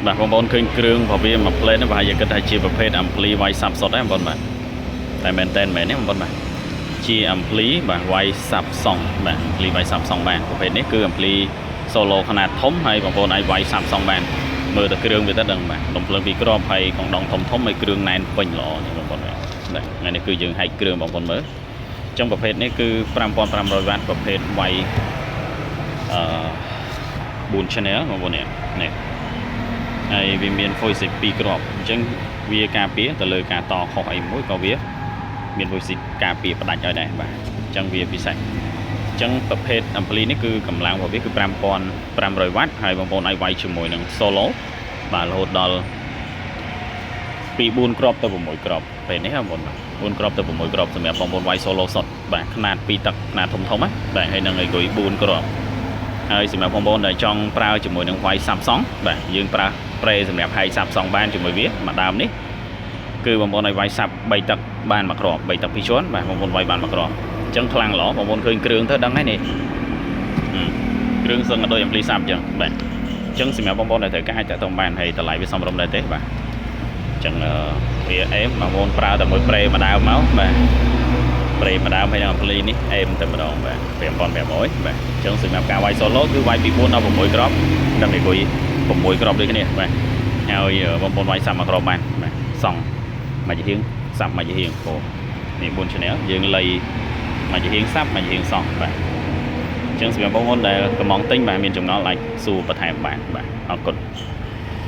បាទបងប្អូនឃើញគ្រឿងរបស់វាមួយផ្លេតហ្នឹងប្រហែលជាគិតថាជាប្រភេទ ampli វាយសាប់សុទ្ធដែរបងប្អូនបាទតែមែនតែនមែនទេបងប្អូនបាទជា ampli បាទវាយសាប់សង់បាទ ampli វាយសាប់សង់បានប្រភេទនេះគឺ ampli solo ខ្នាតធំហើយបងប្អូនអាចវាយសាប់សង់បានមើលតែគ្រឿងវាទៅដឹងបាទដុំភ្លើងពីរគ្រាប់ហើយកងដងធំធំហើយគ្រឿងណែនពេញល្អនេះបងប្អូនបាទថ្ងៃនេះគឺយើងហែកគ្រឿងបងប្អូនមើលអញ្ចឹងប្រភេទនេះគឺ 5500 វ៉ាត់ប្រភេទវាយ4 channel បងប្អូននេះហើយវាមាន voice 2គ្រាប់អញ្ចឹងវាការពារទៅលើការតខុសអីមួយក៏វាមាន voice ការពារផ្ដាច់ឲ្យដែរបាទអញ្ចឹងវាពិសេសអញ្ចឹងប្រភេទ ampli នេះគឺកម្លាំងរបស់វាគឺ 5500 វ៉ាត់ហើយបងប្អូនអាចវាយជាមួយនឹង solo បាទរហូតដល់ពី4គ្រាប់ទៅ6គ្រាប់ពេលនេះបងប្អូន4គ្រាប់ទៅ6គ្រាប់សម្រាប់បងប្អូនវាយ solo សុទ្ធបាទຂະຫນាត2ទឹកຂະຫນាតធំៗណាបាទហើយនឹងអីគួយ4គ្រាប់ហើយសម្រាប់បងប្អូនដែលចង់ប្រើជាមួយនឹងវាយសាប់សង់បាទយើងប្រើប្រេសម្រាប់ហែកសាប់សង់បានជាមួយវាមួយដើមនេះគឺបងប្អូនឲ្យវាយសាប់3ទឹកបានមួយគ្រាប់3ទឹក2ជាន់បាទបងប្អូនវាយបានមួយគ្រាប់អញ្ចឹងខ្លាំងល្អបងប្អូនឃើញគ្រឿងទៅដឹងហើយនេះគ្រឿងសឹងក៏ដូច ampli សាប់អញ្ចឹងបាទអញ្ចឹងសម្រាប់បងប្អូនដែលត្រូវការអាចតាក់ទងបានហើយតម្លៃវាសមរម្យដែរទេបាទអញ្ចឹងវាអេមបងប្អូនប្រើតែមួយប្រេមួយដើមមកបាទប្រេមួយដើមហើយនឹង ampli នេះអេមតែម្ដងបាទ5500បាទអញ្ចឹងសម្រាប់ការវាយ solo គឺវាយពី4ដល់6គ្រាប់ដឹងតែគួយ6គ្រាប់ដូចគ្នាបាទហើយបងប្អូនវាយសាប់មួយគ្រាប់បានបាទសង់មួយជាហៀងសាប់មួយជាហៀងពោនេះ4 channel យើងលៃមួយជាហៀងសាប់មួយជាហៀងសង់បាទអញ្ចឹងសម្រាប់បងប្អូនដែលកំងទិញបាទមានចម្ងល់អាចសួរបន្ថែមបានបាទអរគុណ